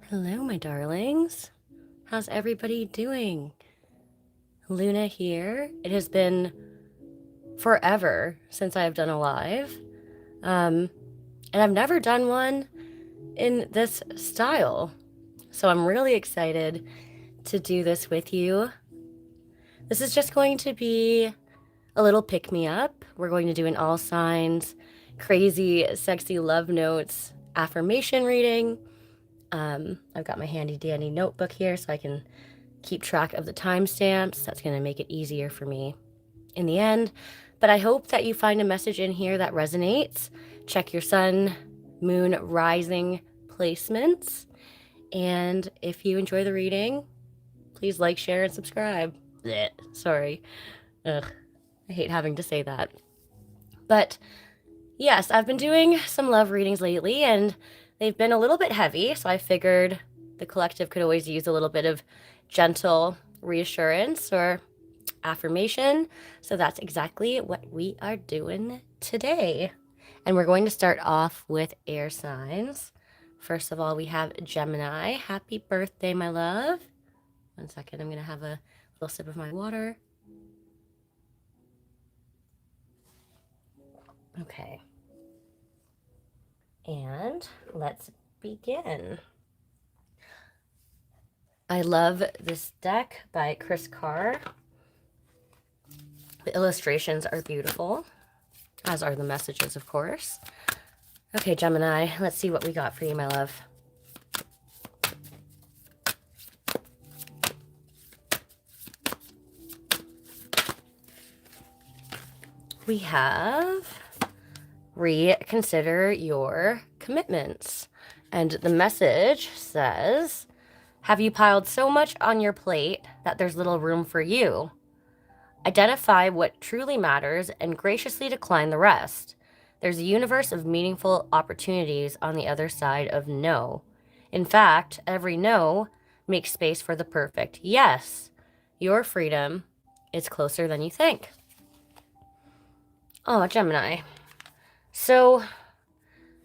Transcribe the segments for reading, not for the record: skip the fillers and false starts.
Hello, my darlings. How's everybody doing? Luna here. It has been forever since I've done a live. And I've never done one in this style. So I'm really excited to do this with you. This is just going to be a little pick-me-up. We're going to do an all signs, crazy, sexy love notes affirmation reading. I've got my handy dandy notebook here so I can keep track of the timestamps. That's going to make it easier for me in the end. But I hope that you find a message in here that resonates. Check your sun, moon, rising placements. And if you enjoy the reading, please like, share, and subscribe. Blech, sorry. Ugh, I hate having to say that. But yes, I've been doing some love readings lately, and they've been a little bit heavy, so I figured the collective could always use a little bit of gentle reassurance or affirmation. So that's exactly what we are doing today. And we're going to start off with air signs. First of all, we have Gemini. Happy birthday, my love. One second, I'm going to have a little sip of my water. Okay. And let's begin. I love this deck by Chris Carr. The illustrations are beautiful, as are the messages, of course. Okay, Gemini, let's see what we got for you, my love. We have reconsider your commitments. And the message says, have you piled so much on your plate that there's little room for you? Identify what truly matters and graciously decline the rest. There's a universe of meaningful opportunities on the other side of no. In fact, every no makes space for the perfect yes. Your freedom is closer than you think. Oh, Gemini. So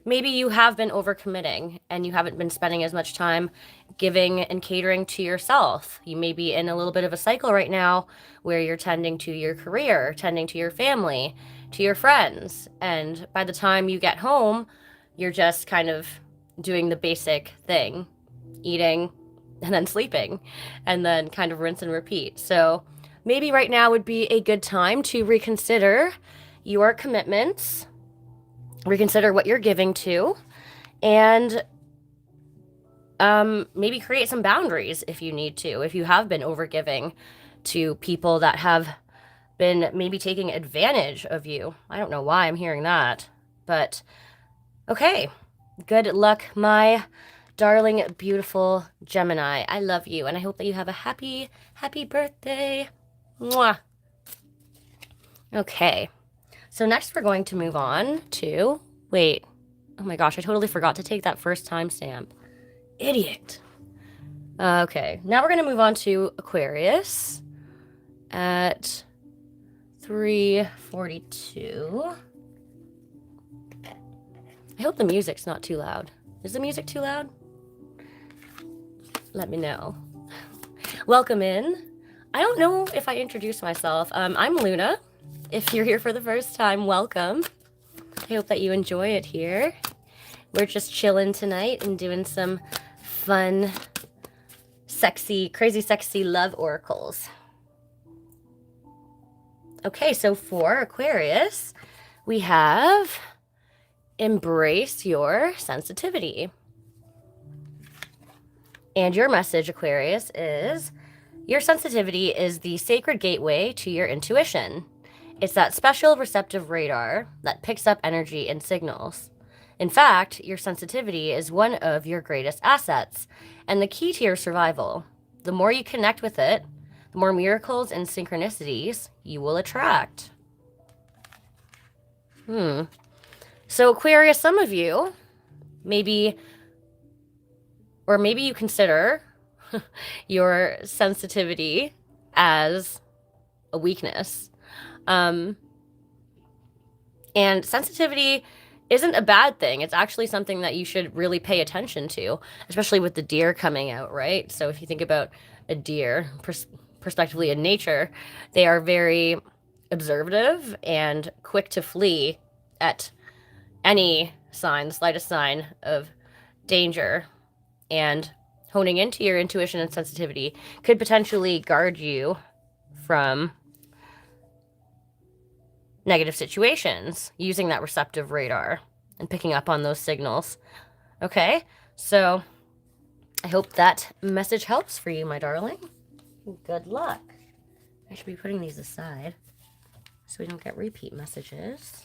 maybe you have been overcommitting and you haven't been spending as much time giving and catering to yourself. You may be in a little bit of a cycle right now where you're tending to your career, tending to your family, to your friends. And by the time you get home, you're just kind of doing the basic thing, eating and then sleeping, and then kind of rinse and repeat. So maybe right now would be a good time to reconsider your commitments, reconsider what you're giving to, and maybe create some boundaries if you need to, if you have been overgiving to people that have been maybe taking advantage of you. I don't know why I'm hearing that, but okay. Good luck, my darling, beautiful Gemini. I love you, and I hope that you have a happy, happy birthday. Mwah. Okay. So next we're going to move on to, wait, oh my gosh, I totally forgot to take that first timestamp. Idiot. Okay, now we're going to move on to Aquarius at 3:42. I hope the music's not too loud. Is the music too loud? Let me know. Welcome in. I don't know if I introduced myself. I'm Luna. If you're here for the first time, welcome. I hope that you enjoy it here. We're just chilling tonight and doing some fun, sexy, crazy sexy love oracles. Okay, so for Aquarius, we have embrace your sensitivity. And your message, Aquarius, is your sensitivity is the sacred gateway to your intuition. It's that special receptive radar that picks up energy and signals. In fact, your sensitivity is one of your greatest assets and the key to your survival. The more you connect with it, the more miracles and synchronicities you will attract. So Aquarius, some of you, maybe you consider your sensitivity as a weakness. And sensitivity isn't a bad thing. It's actually something that you should really pay attention to, especially with the deer coming out, right? So if you think about a deer, prospectively in nature, they are very observative and quick to flee at any sign, the slightest sign of danger. And honing into your intuition and sensitivity could potentially guard you from negative situations using that receptive radar and picking up on those signals. Okay, so I hope that message helps for you, my darling. Good luck. I should be putting these aside so we don't get repeat messages.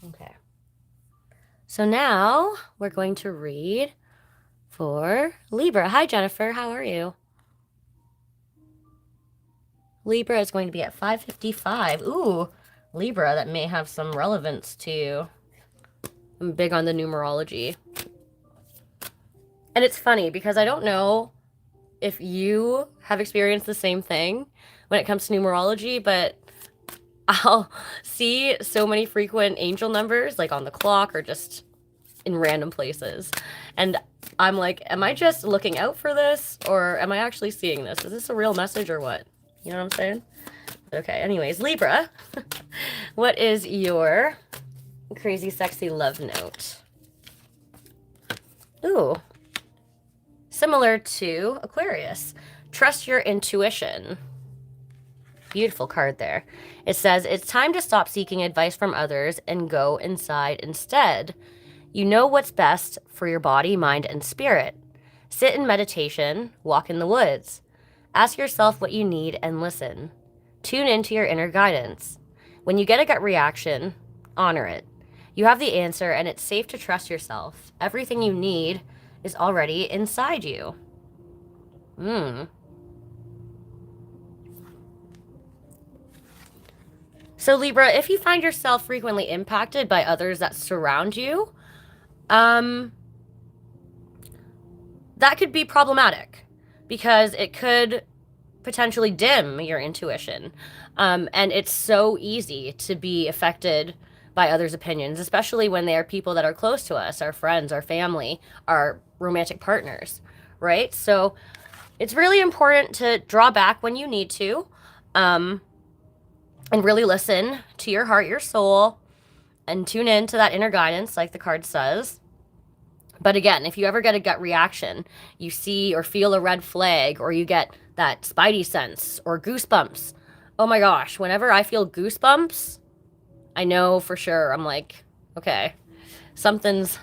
Okay. So now we're going to read for Libra. Hi, Jennifer. How are you? Libra is going to be at 5:55. Ooh, Libra, that may have some relevance to you. I'm big on the numerology. And it's funny because I don't know if you have experienced the same thing when it comes to numerology, but I'll see so many frequent angel numbers like on the clock or just in random places. And I'm like, am I just looking out for this or am I actually seeing this? Is this a real message or what? You know what I'm saying? Okay, anyways, Libra, what is your crazy, sexy love note? Ooh, similar to Aquarius. Trust your intuition. Beautiful card there. It says, it's time to stop seeking advice from others and go inside instead. You know what's best for your body, mind, and spirit. Sit in meditation, walk in the woods. Ask yourself what you need and listen. Tune into your inner guidance. When you get a gut reaction, honor it. You have the answer and it's safe to trust yourself. Everything you need is already inside you. So Libra, if you find yourself frequently impacted by others that surround you, that could be problematic because it could potentially dim your intuition. And it's so easy to be affected by others' opinions, especially when they are people that are close to us, our friends, our family, our romantic partners, right? So it's really important to draw back when you need to, and really listen to your heart, your soul, and tune in to that inner guidance, like the card says. But again, if you ever get a gut reaction, you see or feel a red flag, or you get that spidey sense or goosebumps. Oh my gosh, whenever I feel goosebumps, I know for sure. I'm like, okay, something's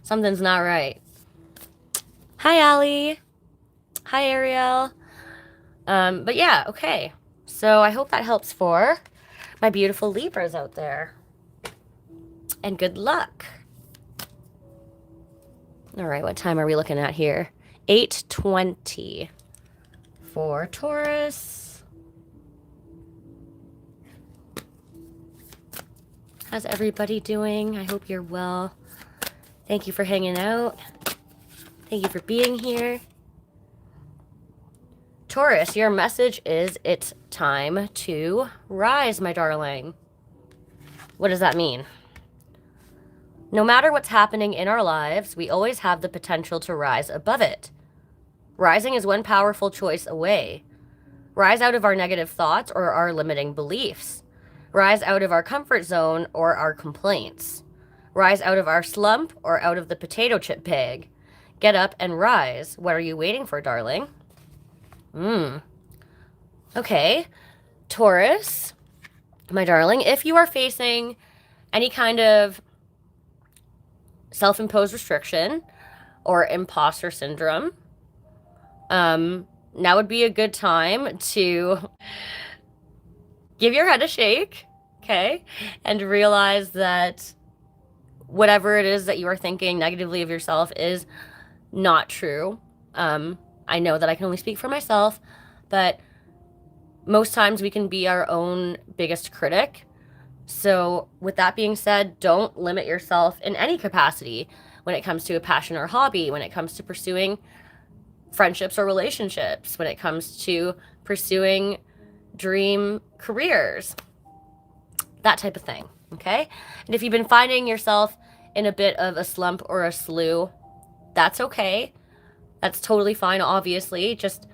not right. Hi, Allie. Hi, Ariel. But yeah, okay. So I hope that helps for my beautiful Libras out there. And good luck. All right, what time are we looking at here? 8:20 for Taurus. How's everybody doing? I hope you're well. Thank you for hanging out. Thank you for being here. Taurus, your message is it's time to rise, my darling. What does that mean? No matter what's happening in our lives, we always have the potential to rise above it. Rising is one powerful choice away. Rise out of our negative thoughts or our limiting beliefs. Rise out of our comfort zone or our complaints. Rise out of our slump or out of the potato chip bag. Get up and rise. What are you waiting for, darling? Okay. Taurus, my darling, if you are facing any kind of self-imposed restriction or imposter syndrome, now would be a good time to give your head a shake, okay? And realize that whatever it is that you are thinking negatively of yourself is not true. I know that I can only speak for myself, but most times we can be our own biggest critic. So with that being said, don't limit yourself in any capacity when it comes to a passion or hobby, when it comes to pursuing friendships or relationships, when it comes to pursuing dream careers, that type of thing. Okay? And if you've been finding yourself in a bit of a slump or a slew, that's okay. That's totally fine, obviously. Just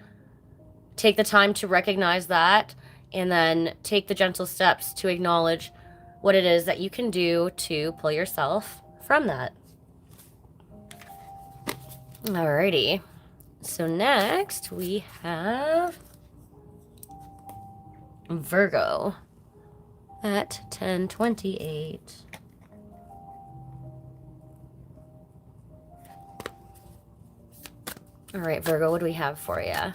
take the time to recognize that and then take the gentle steps to acknowledge what it is that you can do to pull yourself from that. Alrighty. So next we have Virgo at 10:28. All right, Virgo, what do we have for you?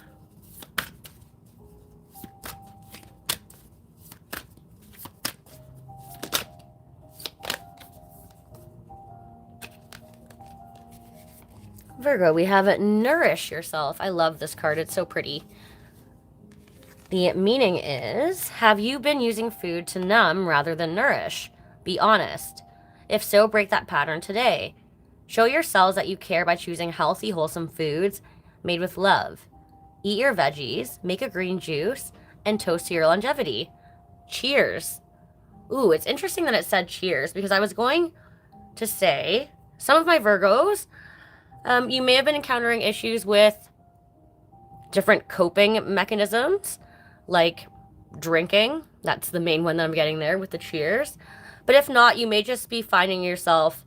Virgo, we have Nourish Yourself. I love this card. It's so pretty. The meaning is, have you been using food to numb rather than nourish? Be honest. If so, break that pattern today. Show your cells that you care by choosing healthy, wholesome foods made with love. Eat your veggies, make a green juice, and toast to your longevity. Cheers. Ooh, it's interesting that it said cheers, because I was going to say, some of my Virgos, you may have been encountering issues with different coping mechanisms, like drinking. That's the main one that I'm getting there with the cheers. But if not, you may just be finding yourself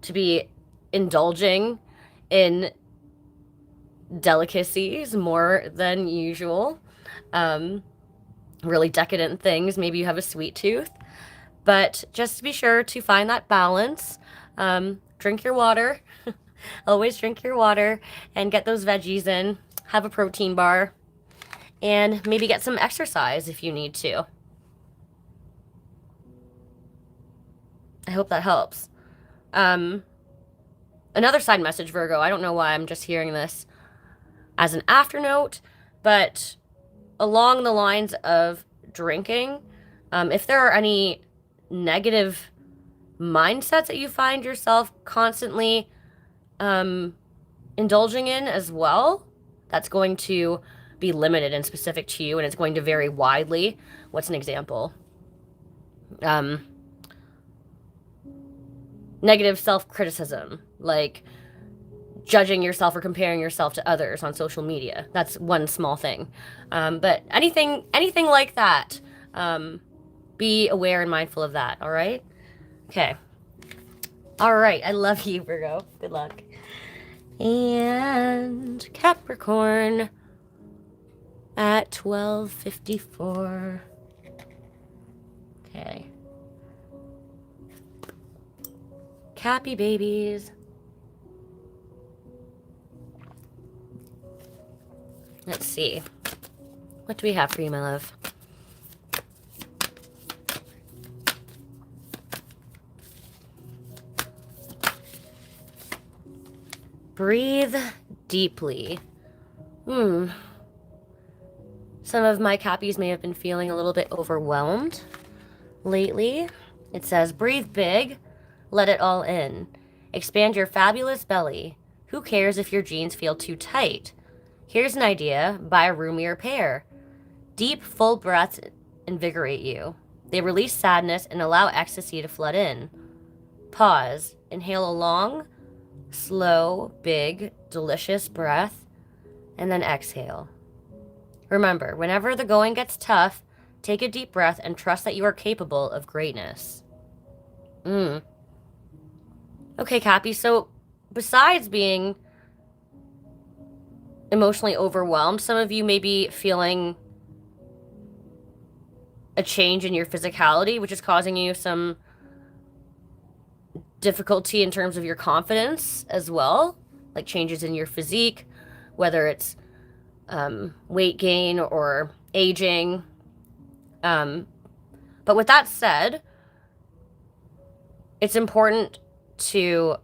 to be indulging in delicacies more than usual. Really decadent things. Maybe you have a sweet tooth. But just be sure to find that balance. Drink your water. Always drink your water and get those veggies in. Have a protein bar. And maybe get some exercise if you need to. I hope that helps. Another side message, Virgo. I don't know why I'm just hearing this as an afternote, but along the lines of drinking, if there are any negative mindsets that you find yourself constantly indulging in as well, that's going to be limited and specific to you, and it's going to vary widely. What's an example? Negative self-criticism, like judging yourself or comparing yourself to others on social media. That's one small thing. But anything like that, be aware and mindful of that, all right? Okay. All right, I love you, Virgo. Good luck. And Capricorn at 12:54. Okay. Cappy babies. Let's see. What do we have for you, my love? Breathe deeply. Some of my Cappies may have been feeling a little bit overwhelmed lately. It says, breathe big, let it all in. Expand your fabulous belly. Who cares if your jeans feel too tight? Here's an idea, buy a roomier pair. Deep, full breaths invigorate you. They release sadness and allow ecstasy to flood in. Pause. Inhale a long, slow, big, delicious breath, and then exhale. Remember, whenever the going gets tough, take a deep breath and trust that you are capable of greatness. Okay, Cappy, so besides being emotionally overwhelmed, some of you may be feeling a change in your physicality, which is causing you some difficulty in terms of your confidence as well, like changes in your physique, whether it's weight gain or aging. But with that said, it's important to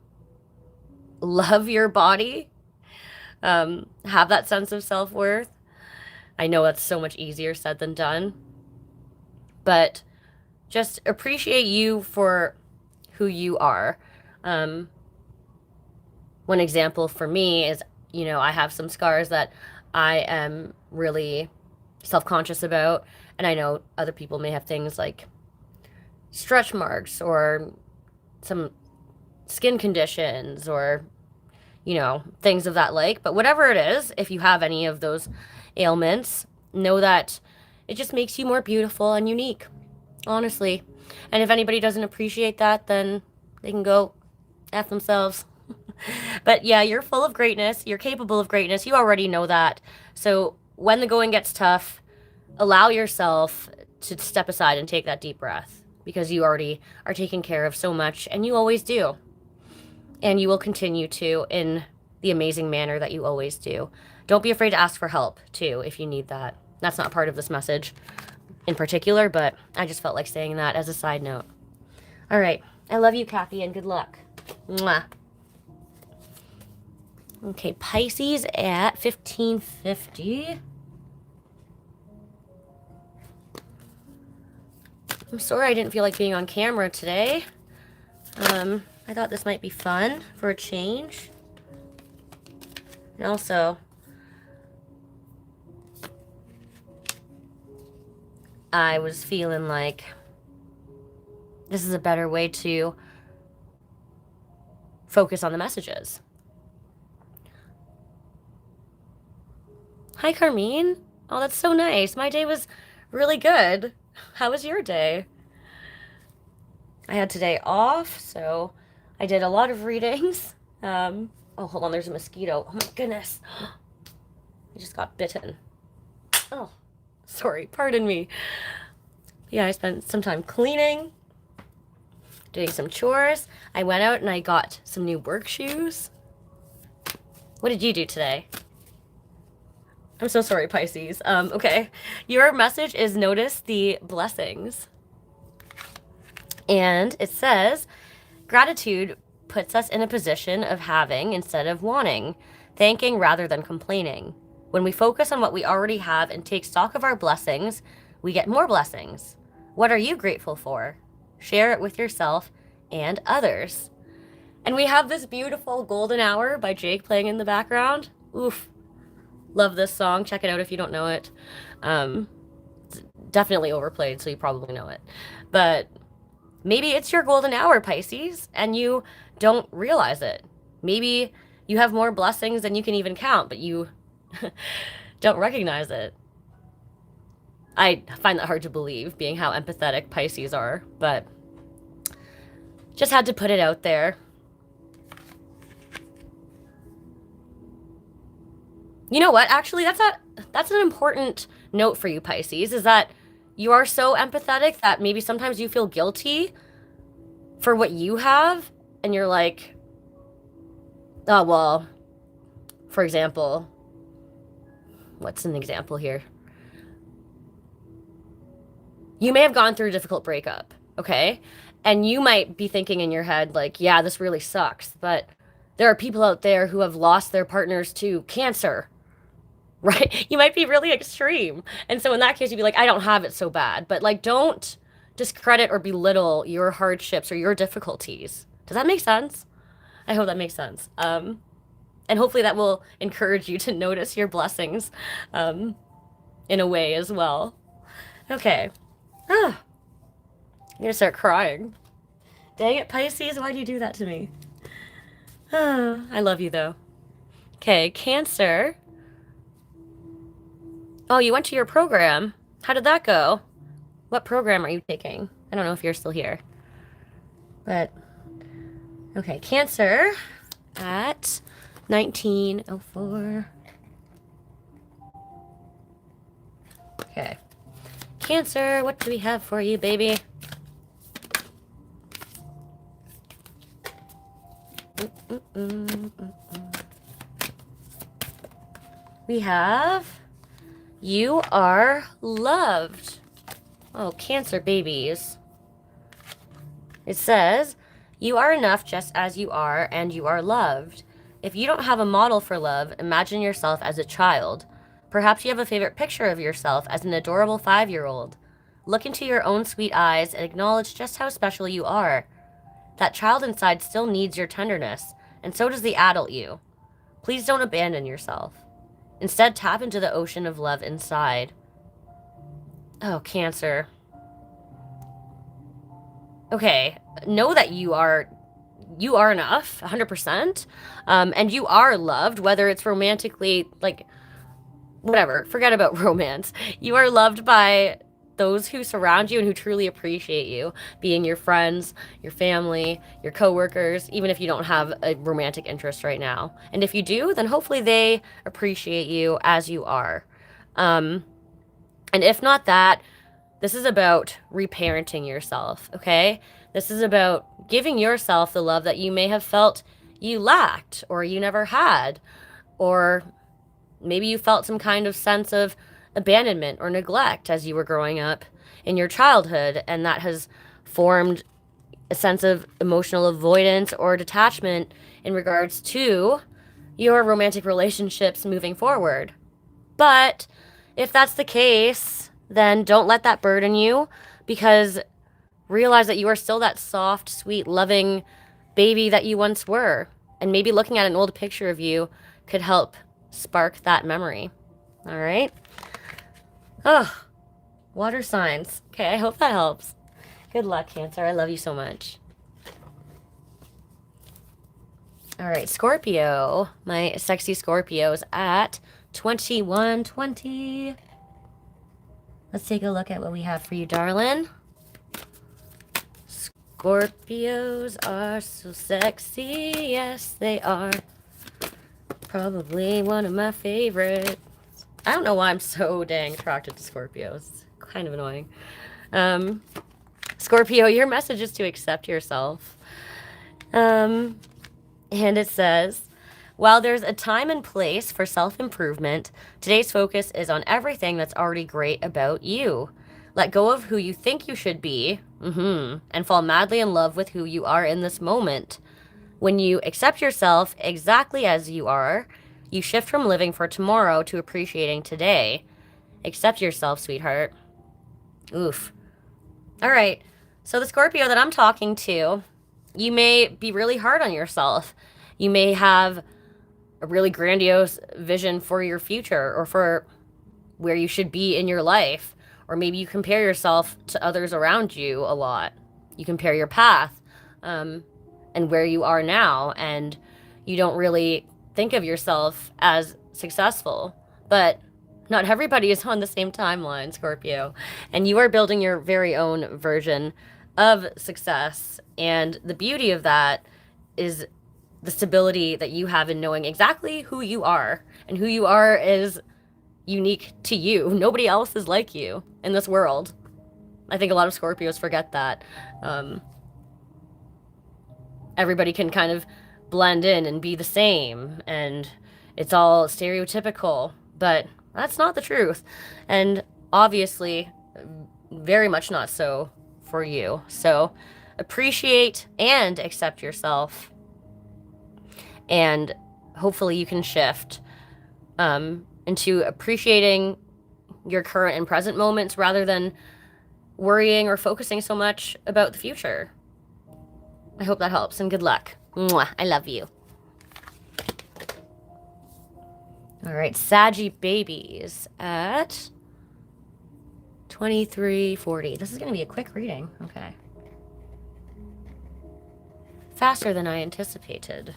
love your body, have that sense of self-worth. I know that's so much easier said than done, but just appreciate you for who you are. One example for me is, I have some scars that I am really self-conscious about, and I know other people may have things like stretch marks or some skin conditions or, you know, things of that like. But whatever it is, if you have any of those ailments, know that it just makes you more beautiful and unique, honestly. And if anybody doesn't appreciate that, then they can go F themselves. But yeah, you're full of greatness. You're capable of greatness. You already know that. So when the going gets tough, allow yourself to step aside and take that deep breath, because you already are taking care of so much, and you always do. And you will continue to in the amazing manner that you always do. Don't be afraid to ask for help, too, if you need that. That's not part of this message in particular, but I just felt like saying that as a side note. All right. I love you, Kathy, and good luck. Mwah. Okay, Pisces at 1550. I'm sorry I didn't feel like being on camera today. I thought this might be fun for a change. And also, I was feeling like this is a better way to focus on the messages. Hi, Carmine. Oh, that's so nice. My day was really good. How was your day? I had today off, so I did a lot of readings. Oh, hold on, there's a mosquito. Oh my goodness. I just got bitten. Oh, sorry, pardon me. Yeah, I spent some time cleaning, doing some chores. I went out and I got some new work shoes. What did you do today? I'm so sorry, Pisces. Okay. Your message is notice the blessings. And it says, gratitude puts us in a position of having instead of wanting, thanking rather than complaining. When we focus on what we already have and take stock of our blessings, we get more blessings. What are you grateful for? Share it with yourself and others. And we have this beautiful Golden Hour by Jake playing in the background. Oof. Love this song. Check it out if you don't know it. It's definitely overplayed, so you probably know it. But maybe it's your golden hour, Pisces, and you don't realize it. Maybe you have more blessings than you can even count, but you don't recognize it. I find that hard to believe, being how empathetic Pisces are, but just had to put it out there. You know what? Actually, that's an important note for you, Pisces, is that you are so empathetic that maybe sometimes you feel guilty for what you have, and you're like, oh, well, for example, what's an example here? You may have gone through a difficult breakup, okay? And you might be thinking in your head, like, yeah, this really sucks, but there are people out there who have lost their partners to cancer, right? You might be really extreme. And so in that case, you'd be like, I don't have it so bad. But like, don't discredit or belittle your hardships or your difficulties. Does that make sense? I hope that makes sense. And hopefully that will encourage you to notice your blessings in a way as well. Okay. I'm gonna start crying. Dang it, Pisces, why'd you do that to me? I love you though. Okay, Cancer. Oh, you went to your program. How did that go? What program are you taking? I don't know if you're still here. But, okay, Cancer at 1904. Okay. Cancer, what do we have for you, baby? We have... You are loved. Oh, Cancer babies. It says, you are enough just as you are, and you are loved. If you don't have a model for love, imagine yourself as a child. Perhaps you have a favorite picture of yourself as an adorable 5-year-old. Look into your own sweet eyes and acknowledge just how special you are. That child inside still needs your tenderness, and so does the adult you. Please don't abandon yourself. Instead, tap into the ocean of love inside. Oh, Cancer. okay, know that you are enough, 100%, and you are loved, whether it's romantically, like, whatever, forget about romance. You are loved by those who surround you and who truly appreciate you, being your friends, your family, your coworkers, even if you don't have a romantic interest right now. And if you do, then hopefully they appreciate you as you are. And if not that, this is about reparenting yourself, okay? This is about giving yourself the love that you may have felt you lacked or you never had, or maybe you felt some kind of sense of abandonment or neglect as you were growing up in your childhood, and that has formed a sense of emotional avoidance or detachment in regards to your romantic relationships moving forward. But if that's the case, then don't let that burden you, because realize that you are still that soft, sweet, loving baby that you once were. And maybe looking at an old picture of you could help spark that memory. All right? Oh, water signs. Okay, I hope that helps. Good luck, Cancer. I love you so much. All right, Scorpio. My sexy Scorpios at 2120. Let's take a look at what we have for you, darling. Scorpios are so sexy. Yes, they are. Probably one of my favorites. I don't know why I'm so dang attracted to Scorpios. Kind of annoying. Scorpio, your message is to accept yourself. And it says, while there's a time and place for self-improvement, today's focus is on everything that's already great about you. Let go of who you think you should be, and fall madly in love with who you are in this moment. When you accept yourself exactly as you are, you shift from living for tomorrow to appreciating today. Accept yourself, sweetheart. Oof. All right. So the Scorpio that I'm talking to, you may be really hard on yourself. You may have a really grandiose vision for your future or for where you should be in your life. Or maybe you compare yourself to others around you a lot. You compare your path and where you are now, and you don't really think of yourself as successful. But not everybody is on the same timeline, Scorpio. And you are building your very own version of success. And the beauty of that is the stability that you have in knowing exactly who you are. And who you are is unique to you. Nobody else is like you in this world. I think a lot of Scorpios forget that. Everybody can kind of blend in and be the same, and it's all stereotypical, but that's not the truth. And obviously, very much not so for you. So appreciate and accept yourself, and hopefully you can shift into appreciating your current and present moments rather than worrying or focusing so much about the future. I hope that helps, and good luck. Mwah, I love you. All right, Saggy babies at 2340. This is going to be a quick reading. Okay. Faster than I anticipated.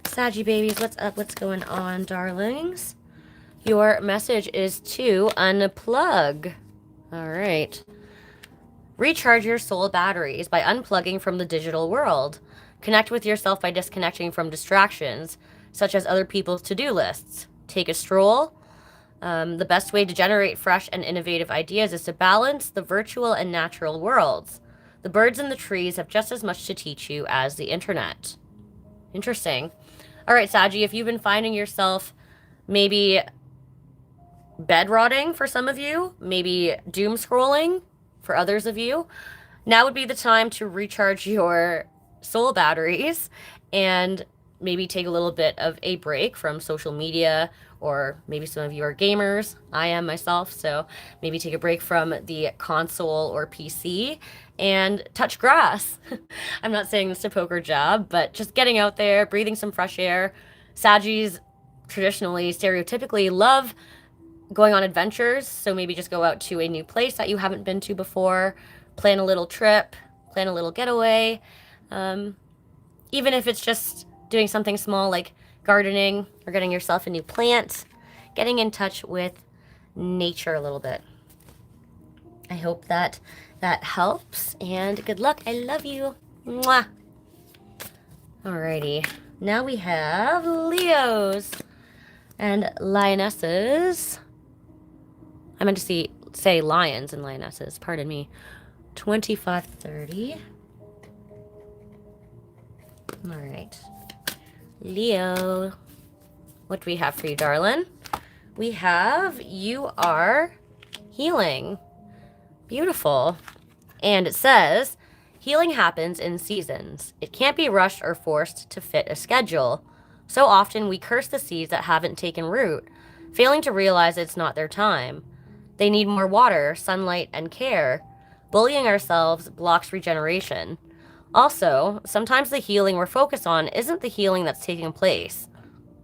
Saggy babies, what's up? What's going on, darlings? Your message is to unplug. All right. Recharge your soul batteries by unplugging from the digital world. Connect with yourself by disconnecting from distractions, such as other people's to-do lists. Take a stroll. The best way to generate fresh and innovative ideas is to balance the virtual and natural worlds. The birds and the trees have just as much to teach you as the internet. Interesting. All right, Saggy, if you've been finding yourself maybe bed rotting for some of you, maybe doom scrolling for others of you, now would be the time to recharge your soul batteries and maybe take a little bit of a break from social media, or maybe some of you are gamers. I am myself, so maybe take a break from the console or PC and touch grass. I'm not saying this to poke or jab, but just getting out there, breathing some fresh air. Saggies traditionally, stereotypically love going on adventures. So maybe just go out to a new place that you haven't been to before, plan a little trip, plan a little getaway. Even if it's just doing something small like gardening or getting yourself a new plant, getting in touch with nature a little bit. I hope that that helps, and good luck. I love you. Mwah. Alrighty, now we have Leos and Lionesses. I meant to say lions and lionesses, pardon me. 25-30. All right. Leo, what do we have for you, darling? We have you are healing. Beautiful. And it says, healing happens in seasons. It can't be rushed or forced to fit a schedule. So often we curse the seeds that haven't taken root, failing to realize it's not their time. They need more water, sunlight, and care. Bullying ourselves blocks regeneration. Also, sometimes the healing we're focused on isn't the healing that's taking place.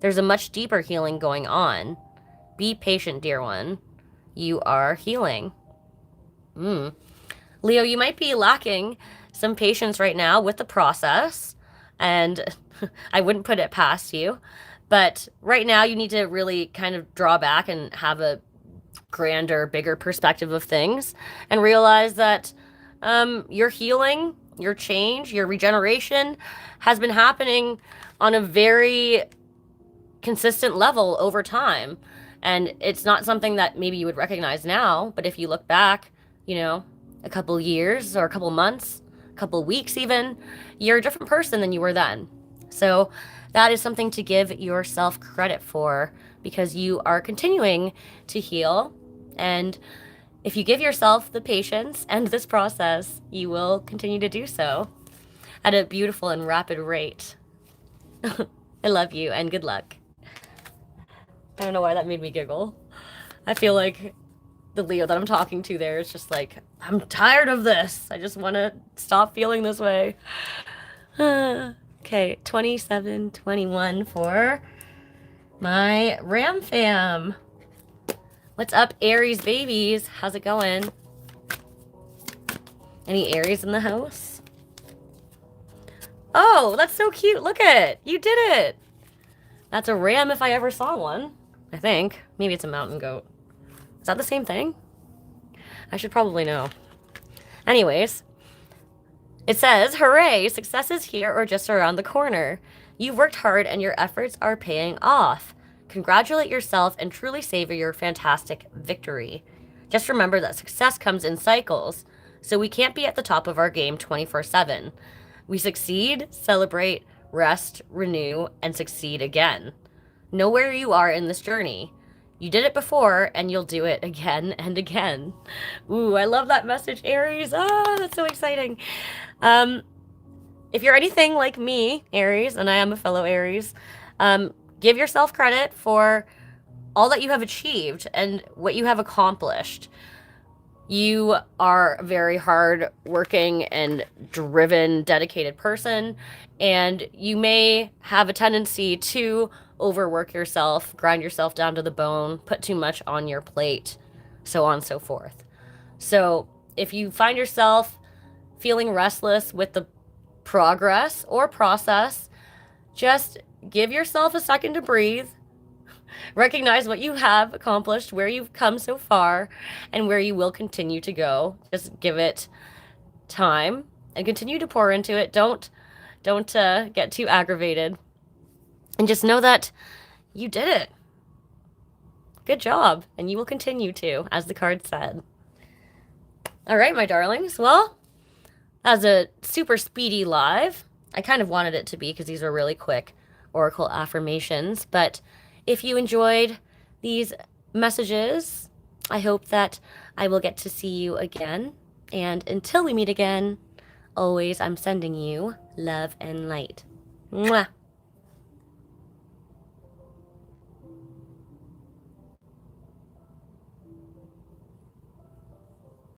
There's a much deeper healing going on. Be patient, dear one. You are healing. Leo, you might be lacking some patience right now with the process, and I wouldn't put it past you. But right now you need to really kind of draw back and have a grander, bigger perspective of things and realize that your healing, your change, your regeneration has been happening on a very consistent level over time. And it's not something that maybe you would recognize now, but if you look back, you know, a couple years or a couple months, a couple weeks even, you're a different person than you were then. So that is something to give yourself credit for, because you are continuing to heal. And if you give yourself the patience and this process, you will continue to do so at a beautiful and rapid rate. I love you and good luck. I don't know why that made me giggle. I feel like the Leo that I'm talking to there is just like, I'm tired of this. I just want to stop feeling this way. Okay, 27-21 for my Ram fam. What's up, Aries babies? How's it going? Any Aries in the house? Oh, that's so cute. Look at it. You did it. That's a ram if I ever saw one, I think. Maybe it's a mountain goat. Is that the same thing? I should probably know. Anyways, it says, hooray, success is here or just around the corner. You've worked hard and your efforts are paying off. Congratulate yourself and truly savor your fantastic victory. Just remember that success comes in cycles, so we can't be at the top of our game 24/7. We succeed, celebrate, rest, renew, and succeed again. Know where you are in this journey. You did it before, and you'll do it again and again. Ooh, I love that message, Aries. Ah, that's so exciting. If you're anything like me, Aries, and I am a fellow Aries, give yourself credit for all that you have achieved and what you have accomplished. You are a very hard working and driven, dedicated person, and you may have a tendency to overwork yourself, grind yourself down to the bone, put too much on your plate, so on and so forth. So if you find yourself feeling restless with the progress or process, just give yourself a second to breathe. Recognize what you have accomplished, where you've come so far, and where you will continue to go. Just give it time and continue to pour into it. Don't get too aggravated. And just know that you did it. Good job. And you will continue to, as the card said. All right, my darlings. Well, as a super speedy live, I kind of wanted it to be because these are really quick oracle affirmations. But if you enjoyed these messages, I hope that I will get to see you again. And until we meet again, always I'm sending you love and light. Mwah.